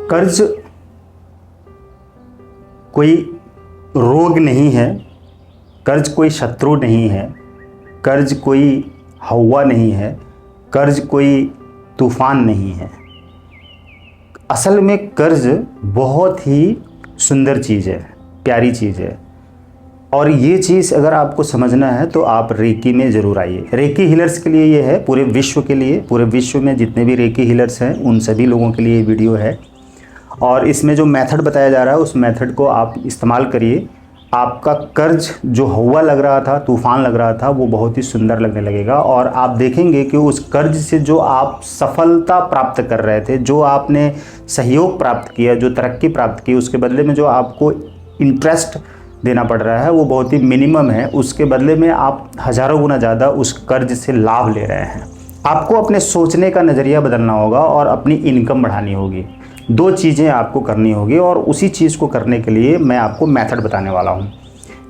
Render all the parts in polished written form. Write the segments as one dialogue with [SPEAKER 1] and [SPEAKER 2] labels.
[SPEAKER 1] कर्ज कोई रोग नहीं है, कर्ज कोई शत्रु नहीं है, कर्ज कोई हवा नहीं है, कर्ज कोई तूफान नहीं है। असल में कर्ज बहुत ही सुंदर चीज़ है, प्यारी चीज़ है। और ये चीज़ अगर आपको समझना है तो आप रेकी में ज़रूर आइए। रेकी हीलर्स के लिए ये है, पूरे विश्व के लिए, पूरे विश्व में जितने भी रेकी हीलर्स हैं उन सभी लोगों के लिए ये वीडियो है। और इसमें जो मेथड बताया जा रहा है उस मेथड को आप इस्तेमाल करिए। आपका कर्ज जो हवा लग रहा था, तूफ़ान लग रहा था, वो बहुत ही सुंदर लगने लगेगा। और आप देखेंगे कि उस कर्ज से जो आप सफलता प्राप्त कर रहे थे, जो आपने सहयोग प्राप्त किया, जो तरक्की प्राप्त की, उसके बदले में जो आपको इंटरेस्ट देना पड़ रहा है वो बहुत ही मिनिमम है। उसके बदले में आप हज़ारों गुना ज़्यादा उस कर्ज से लाभ ले रहे हैं। आपको अपने सोचने का नज़रिया बदलना होगा और अपनी इनकम बढ़ानी होगी। दो चीज़ें आपको करनी होगी और उसी चीज़ को करने के लिए मैं आपको मेथड बताने वाला हूँ।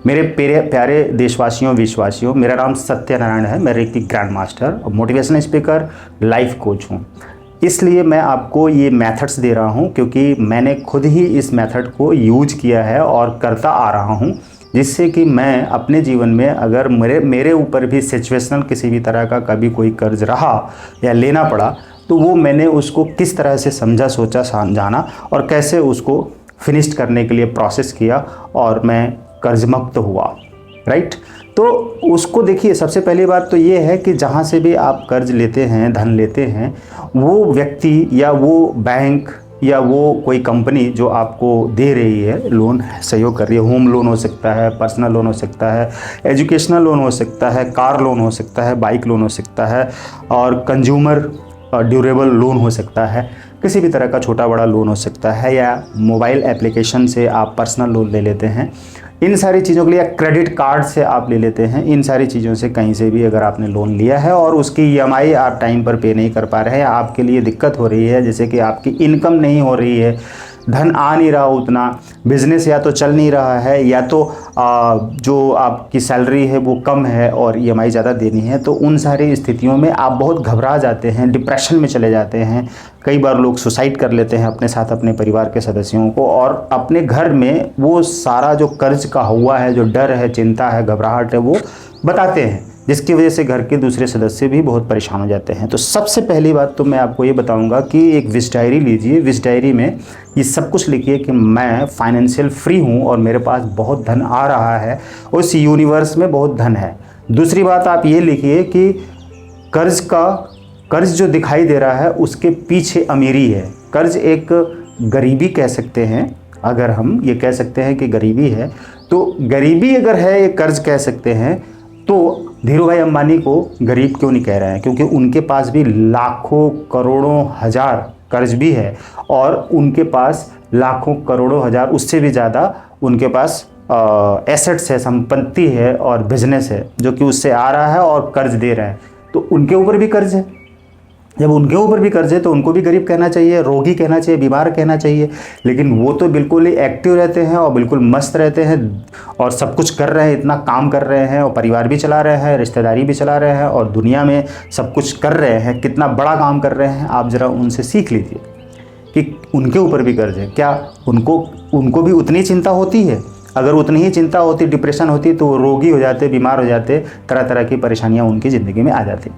[SPEAKER 1] मेरे प्यारे देशवासियों, विश्वासियों, मेरा नाम सत्यनारायण है। मैं reiki grand master, motivational speaker, life coach हूँ। इसलिए मैं आपको ये मेथड्स दे रहा हूँ क्योंकि मैंने खुद ही इस मेथड को यूज किया है और करता आ रहा हूँ, जिससे कि मैं अपने जीवन में अगर मेरे ऊपर भी सिचुएशनल किसी भी तरह का कभी कोई कर्ज रहा या लेना पड़ा तो वो मैंने उसको किस तरह से समझा, सोचा, जाना और कैसे उसको फिनिश करने के लिए प्रोसेस किया और मैं कर्ज मुक्त हुआ। राइट। तो उसको देखिए, सबसे पहली बात तो ये है कि जहाँ से भी आप कर्ज लेते हैं, धन लेते हैं, वो व्यक्ति या वो बैंक या वो कोई कंपनी जो आपको दे रही है, लोन सहयोग कर रही है, होम लोन हो सकता है, पर्सनल लोन हो सकता है, एजुकेशनल लोन हो सकता है, कार लोन हो सकता है, बाइक लोन हो सकता है और कंज्यूमर ड्यूरेबल लोन हो सकता है, किसी भी तरह का छोटा बड़ा लोन हो सकता है, या मोबाइल एप्लीकेशन से आप पर्सनल लोन ले लेते हैं, इन सारी चीज़ों के लिए, क्रेडिट कार्ड से आप ले लेते हैं। इन सारी चीज़ों से कहीं से भी अगर आपने लोन लिया है और उसकी ईएमआई आप टाइम पर पे नहीं कर पा रहे हैं, आपके लिए दिक्कत हो रही है, जैसे कि आपकी इनकम नहीं हो रही है, धन आ नहीं रहा उतना, बिज़नेस या तो चल नहीं रहा है या तो जो आपकी सैलरी है वो कम है और ईएमआई ज़्यादा देनी है, तो उन सारी स्थितियों में आप बहुत घबरा जाते हैं, डिप्रेशन में चले जाते हैं। कई बार लोग सुसाइड कर लेते हैं अपने साथ, अपने परिवार के सदस्यों को, और अपने घर में वो सारा जो कर्ज का हुआ है, जो डर है, चिंता है, घबराहट है, वो बताते हैं, जिसकी वजह से घर के दूसरे सदस्य भी बहुत परेशान हो जाते हैं। तो सबसे पहली बात तो मैं आपको ये बताऊंगा कि एक विश डायरी लीजिए। विश डायरी में ये सब कुछ लिखिए कि मैं फाइनेंशियल फ्री हूँ और मेरे पास बहुत धन आ रहा है, उस यूनिवर्स में बहुत धन है। दूसरी बात आप ये लिखिए कि कर्ज जो दिखाई दे रहा है उसके पीछे अमीरी है। कर्ज एक गरीबी कह सकते हैं, अगर हम ये कह सकते हैं कि गरीबी है, तो गरीबी अगर है ये कर्ज कह सकते हैं, तो धीरू भाई अंबानी को गरीब क्यों नहीं कह रहे हैं? क्योंकि उनके पास भी लाखों करोड़ों हजार कर्ज भी है और उनके पास लाखों करोड़ों हजार, उससे भी ज़्यादा उनके पास एसेट्स है, संपत्ति है और बिजनेस है जो कि उससे आ रहा है और कर्ज दे रहा है। तो उनके ऊपर भी कर्ज है। जब उनके ऊपर भी कर्ज है तो उनको भी गरीब कहना चाहिए, रोगी कहना चाहिए, बीमार कहना चाहिए। लेकिन वो तो बिल्कुल ही एक्टिव रहते हैं और बिल्कुल मस्त रहते हैं और सब कुछ कर रहे हैं, इतना काम कर रहे हैं और परिवार भी चला रहे हैं, रिश्तेदारी भी चला रहे हैं और दुनिया में सब कुछ कर रहे हैं, कितना बड़ा काम कर रहे हैं। आप ज़रा उनसे सीख लीजिए कि उनके ऊपर भी कर्ज है। क्या उनको भी उतनी चिंता होती है? अगर उतनी ही चिंता होती, डिप्रेशन होती, तो वो रोगी हो जाते, बीमार हो जाते, तरह तरह की परेशानियाँ उनकी ज़िंदगी में आ जाती।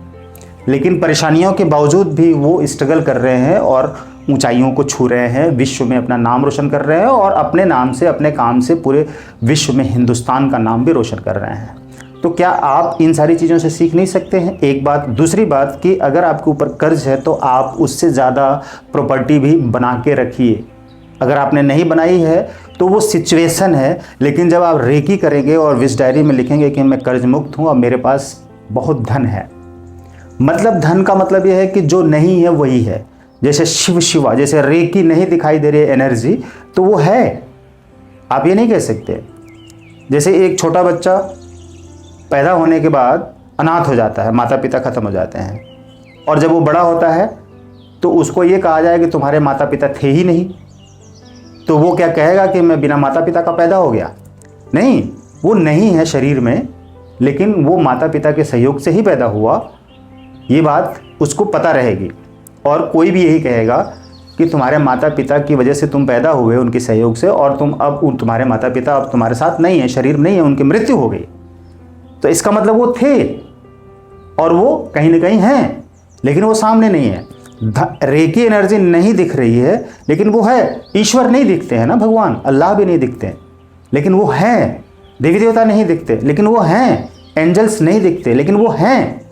[SPEAKER 1] लेकिन परेशानियों के बावजूद भी वो स्ट्रगल कर रहे हैं और ऊंचाइयों को छू रहे हैं, विश्व में अपना नाम रोशन कर रहे हैं और अपने नाम से, अपने काम से पूरे विश्व में हिंदुस्तान का नाम भी रोशन कर रहे हैं। तो क्या आप इन सारी चीज़ों से सीख नहीं सकते हैं? एक बात। दूसरी बात कि अगर आपके ऊपर कर्ज है तो आप उससे ज़्यादा प्रॉपर्टी भी बना के रखिए। अगर आपने नहीं बनाई है तो वो सिचुएशन है, लेकिन जब आप रेकी करेंगे और विश डायरी में लिखेंगे कि मैं कर्ज मुक्त हूँ और मेरे पास बहुत धन है, मतलब धन का मतलब यह है कि जो नहीं है वही है। जैसे शिवा, जैसे रेकी नहीं दिखाई दे रही है एनर्जी, तो वो है, आप ये नहीं कह सकते। जैसे एक छोटा बच्चा पैदा होने के बाद अनाथ हो जाता है, माता पिता खत्म हो जाते हैं, और जब वो बड़ा होता है तो उसको ये कहा जाए कि तुम्हारे माता पिता थे ही नहीं, तो वो क्या कहेगा कि मैं बिना माता पिता का पैदा हो गया? नहीं, वो नहीं है शरीर में, लेकिन वो माता पिता के सहयोग से ही पैदा हुआ, ये बात उसको पता रहेगी। और कोई भी यही कहेगा कि तुम्हारे माता पिता की वजह से तुम पैदा हुए उनके सहयोग से, और तुम अब तुम्हारे माता पिता अब तुम्हारे साथ नहीं है, शरीर में नहीं है, उनकी मृत्यु हो गई। तो इसका मतलब वो थे और वो कहीं ना कहीं हैं, लेकिन वो सामने नहीं है। रेकी एनर्जी नहीं दिख रही है, लेकिन वो है। ईश्वर नहीं दिखते हैं ना, भगवान अल्लाह भी नहीं दिखते हैं, लेकिन वो हैं। देवी देवता नहीं दिखते, लेकिन वो हैं। एंजल्स नहीं दिखते, लेकिन वो हैं।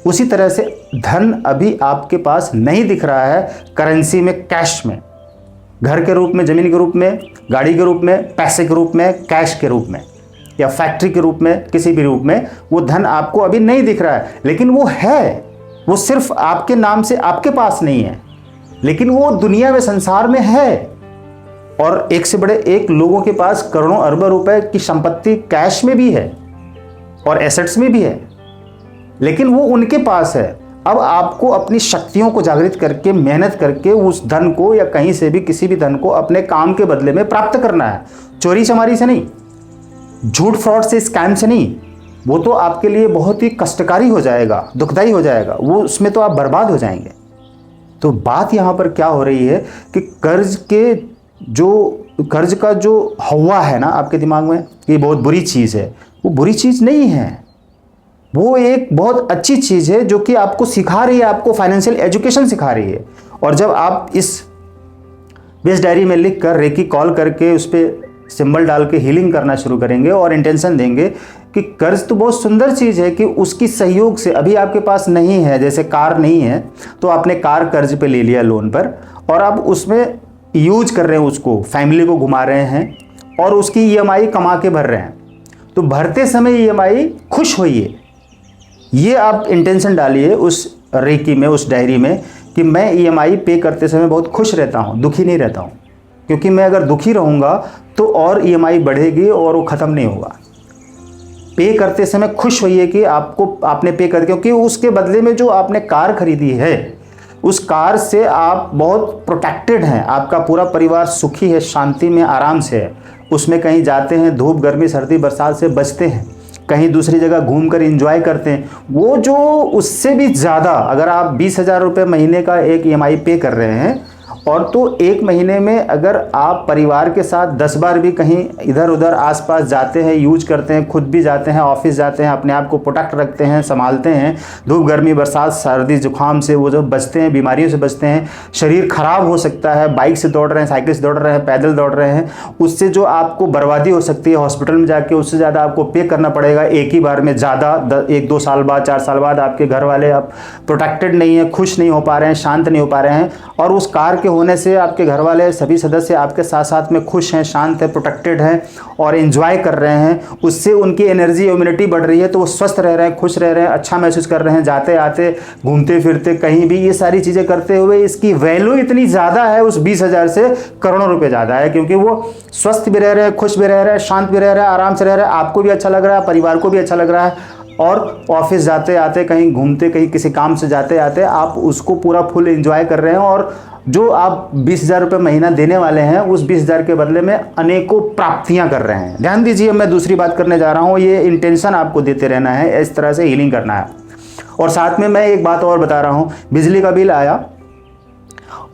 [SPEAKER 1] उसी तरह से धन अभी आपके पास नहीं दिख रहा है करेंसी में, कैश में, घर के रूप में, ज़मीन के रूप में, गाड़ी के रूप में, पैसे के रूप में, कैश के रूप में, या फैक्ट्री के रूप में, किसी भी रूप में वो धन आपको अभी नहीं दिख रहा है, लेकिन वो है। वो सिर्फ आपके नाम से आपके पास नहीं है, लेकिन वो दुनिया में, संसार में है। और एक से बड़े एक लोगों के पास करोड़ों अरबों रुपए की संपत्ति कैश में भी है और एसेट्स में भी है, लेकिन वो उनके पास है। अब आपको अपनी शक्तियों को जागृत करके, मेहनत करके उस धन को, या कहीं से भी किसी भी धन को अपने काम के बदले में प्राप्त करना है। चोरी चमारी से नहीं, झूठ फ्रॉड से, स्कैम से नहीं। वो तो आपके लिए बहुत ही कष्टकारी हो जाएगा, दुखदाई हो जाएगा, वो उसमें तो आप बर्बाद हो जाएंगे। तो बात यहाँ पर क्या हो रही है कि कर्ज का जो हवा है ना आपके दिमाग में, ये बहुत बुरी चीज़ है, वो बुरी चीज़ नहीं है। वो एक बहुत अच्छी चीज़ है जो कि आपको सिखा रही है, आपको फाइनेंशियल एजुकेशन सिखा रही है। और जब आप इस बेस डायरी में लिख कर, रेकी कॉल करके, उस पर सिंबल डाल के हीलिंग करना शुरू करेंगे और इंटेंशन देंगे कि कर्ज तो बहुत सुंदर चीज़ है कि उसकी सहयोग से, अभी आपके पास नहीं है, जैसे कार नहीं है तो आपने कार कर्ज पे ले लिया लोन पर, और आप उसमें यूज कर रहे हैं, उसको फैमिली को घुमा रहे हैं और उसकी ईएमआई कमा के भर रहे हैं। तो भरते समय ईएमआई खुश होइए, ये आप इंटेंशन डालिए उस रेकी में, उस डायरी में, कि मैं ईएमआई पे करते समय बहुत खुश रहता हूँ, दुखी नहीं रहता हूँ। क्योंकि मैं अगर दुखी रहूँगा तो और ईएमआई बढ़ेगी और वो ख़त्म नहीं होगा। पे करते समय खुश होइए कि आपने पे कर, क्योंकि उसके बदले में जो आपने कार खरीदी है, उस कार से आप बहुत प्रोटेक्टेड हैं, आपका पूरा परिवार सुखी है, शांति में, आराम से है। उसमें कहीं जाते हैं, धूप गर्मी सर्दी बरसात से बचते हैं, कहीं दूसरी जगह घूमकर एंजॉय करते हैं। वो जो उससे भी ज़्यादा, अगर आप 20,000 रुपये महीने का एक ईएमआई पे कर रहे हैं, और तो एक महीने में अगर आप परिवार के साथ 10 बार भी कहीं इधर उधर आसपास जाते हैं, यूज करते हैं, खुद भी जाते हैं, ऑफिस जाते हैं, अपने आप को प्रोटेक्ट रखते हैं, संभालते हैं, धूप गर्मी बरसात सर्दी जुकाम से वो जो बचते हैं, बीमारियों से बचते हैं। शरीर खराब हो सकता है, बाइक से दौड़ रहे हैं, साइकिल से दौड़ रहे हैं, पैदल दौड़ रहे हैं, उससे जो आपको बर्बादी हो सकती है हॉस्पिटल में जाके, उससे ज़्यादा आपको पे करना पड़ेगा एक ही बार में। ज़्यादा 1-2 साल बाद, 4 साल बाद आपके घर वाले आप प्रोटेक्टेड नहीं है, खुश नहीं हो पा रहे हैं, शांत नहीं हो पा रहे हैं, और उस कार के होने से आपके घर वाले सभी सदस्य आपके साथ साथ में खुश हैं, शांत हैं, प्रोटेक्टेड हैं और एंजॉय कर रहे हैं। उससे उनकी एनर्जी, इम्यूनिटी बढ़ रही है, तो वो स्वस्थ रह रहे हैं, खुश रह रहे हैं, अच्छा महसूस कर रहे हैं, जाते आते, घूमते फिरते, कहीं भी ये सारी चीज़ें करते हुए इसकी वैल्यू इतनी ज़्यादा है, उस 20,000 से करोड़ों रुपये ज़्यादा है, क्योंकि वो स्वस्थ भी रह रहे हैं, खुश भी रह रहे हैं, शांत भी रह रहे हैं, आराम से रह रहे हैं, आपको भी अच्छा लग रहा है, परिवार को भी अच्छा लग रहा है, और ऑफिस जाते आते, कहीं घूमते, कहीं किसी काम से जाते आते आप उसको पूरा फुल एंजॉय कर रहे हैं। और जो आप 20,000 रुपये महीना देने वाले हैं, उस 20,000 के बदले में अनेकों प्राप्तियां कर रहे हैं। ध्यान दीजिए, मैं दूसरी बात करने जा रहा हूं, ये इंटेंशन आपको देते रहना है, इस तरह से हीलिंग करना है। और साथ में मैं एक बात और बता रहा हूं, बिजली का बिल आया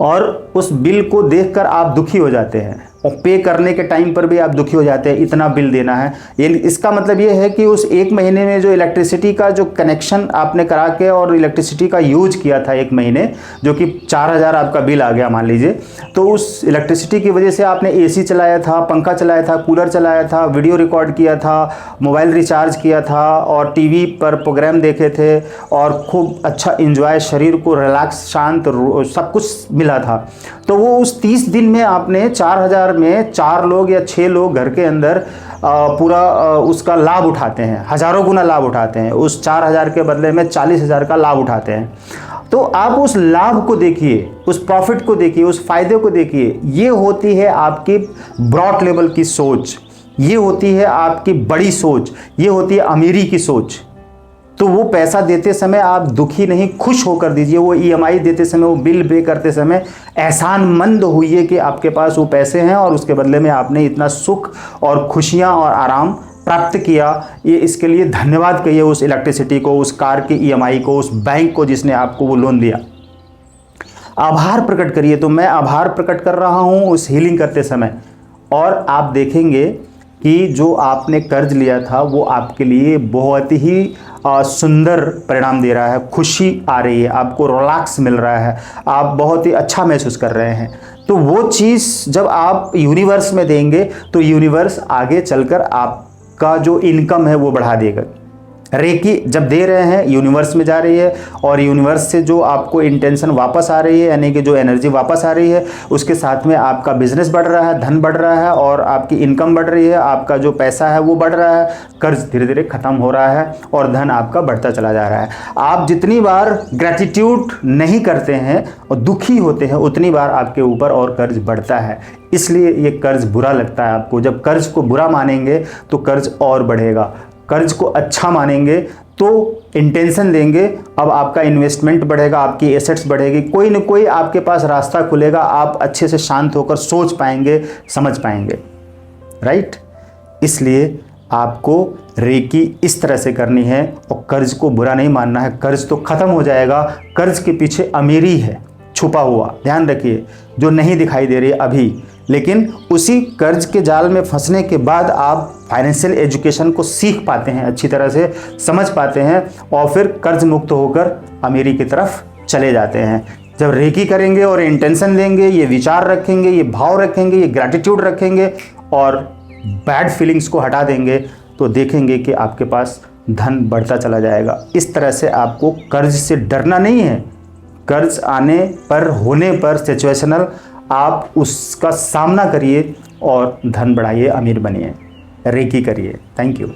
[SPEAKER 1] और उस बिल को देखकर आप दुखी हो जाते हैं, और पे करने के टाइम पर भी आप दुखी हो जाते हैं, इतना बिल देना है। ये इसका मतलब ये है कि उस एक महीने में जो इलेक्ट्रिसिटी का जो कनेक्शन आपने करा के और इलेक्ट्रिसिटी का यूज किया था एक महीने, जो कि 4,000 आपका बिल आ गया मान लीजिए, तो उस इलेक्ट्रिसिटी की वजह से आपने एसी चलाया था, पंखा चलाया था, कूलर चलाया था, वीडियो रिकॉर्ड किया था, मोबाइल रिचार्ज किया था, और टीवी पर प्रोग्राम देखे थे, और खूब अच्छा इंजॉय, शरीर को रिलैक्स, शांत, सब कुछ मिला था। तो वो उस 30 दिन में आपने 4,000 में 4 लोग या 6 लोग घर के अंदर पूरा उसका लाभ उठाते हैं, हजारों गुना लाभ उठाते हैं, उस 4,000 के बदले में 40,000 का लाभ उठाते हैं। तो आप उस लाभ को देखिए, उस प्रॉफिट को देखिए, उस फायदे को देखिए। ये होती है आपकी ब्रॉड लेवल की सोच, ये होती है आपकी बड़ी सोच, ये होती है अमीरी की सोच। तो वो पैसा देते समय आप दुखी नहीं, खुश होकर दीजिए। वो ईएमआई देते समय, वो बिल पे करते समय एहसानमंद होइए कि आपके पास वो पैसे हैं और उसके बदले में आपने इतना सुख और खुशियां और आराम प्राप्त किया। ये इसके लिए धन्यवाद कहिए उस इलेक्ट्रिसिटी को, उस कार की ईएमआई को, उस बैंक को जिसने आपको वो लोन दिया। आभार प्रकट करिए। तो मैं आभार प्रकट कर रहा हूँ उस हीलिंग करते समय, और आप देखेंगे कि जो आपने कर्ज लिया था वो आपके लिए बहुत ही सुंदर परिणाम दे रहा है। खुशी आ रही है, आपको रिलैक्स मिल रहा है, आप बहुत ही अच्छा महसूस कर रहे हैं। तो वो चीज़ जब आप यूनिवर्स में देंगे तो यूनिवर्स आगे चलकर आपका जो इनकम है वो बढ़ा देगा। रेकी जब दे रहे हैं यूनिवर्स में जा रही है, और यूनिवर्स से जो आपको इंटेंशन वापस आ रही है, यानी कि जो एनर्जी वापस आ रही है, उसके साथ में आपका बिजनेस बढ़ रहा है, धन बढ़ रहा है, और आपकी इनकम बढ़ रही है, आपका जो पैसा है वो बढ़ रहा है, कर्ज धीरे धीरे खत्म हो रहा है और धन आपका बढ़ता चला जा रहा है। आप जितनी बार ग्रैटिट्यूड नहीं करते हैं और दुखी होते हैं, उतनी बार आपके ऊपर और कर्ज बढ़ता है। इसलिए ये कर्ज बुरा लगता है आपको। जब कर्ज को बुरा मानेंगे तो कर्ज और बढ़ेगा, कर्ज को अच्छा मानेंगे तो इंटेंशन देंगे, अब आपका इन्वेस्टमेंट बढ़ेगा, आपकी एसेट्स बढ़ेगी, कोई न कोई आपके पास रास्ता खुलेगा, आप अच्छे से शांत होकर सोच पाएंगे, समझ पाएंगे, राइट। इसलिए आपको रेकी इस तरह से करनी है और कर्ज को बुरा नहीं मानना है। कर्ज तो खत्म हो जाएगा, कर्ज के पीछे अमीरी है छुपा हुआ, ध्यान रखिए, जो नहीं दिखाई दे रही है अभी, लेकिन उसी कर्ज के जाल में फंसने के बाद आप फाइनेंशियल एजुकेशन को सीख पाते हैं, अच्छी तरह से समझ पाते हैं, और फिर कर्ज मुक्त होकर अमीरी की तरफ चले जाते हैं। जब रेकी करेंगे और इंटेंशन लेंगे, ये विचार रखेंगे, ये भाव रखेंगे, ये ग्रैटिट्यूड रखेंगे और बैड फीलिंग्स को हटा देंगे, तो देखेंगे कि आपके पास धन बढ़ता चला जाएगा। इस तरह से आपको कर्ज से डरना नहीं है। कर्ज आने पर, होने पर सिचुएशनल, आप उसका सामना करिए और धन बढ़ाइए, अमीर बनिए, रेकी करिए। Thank you.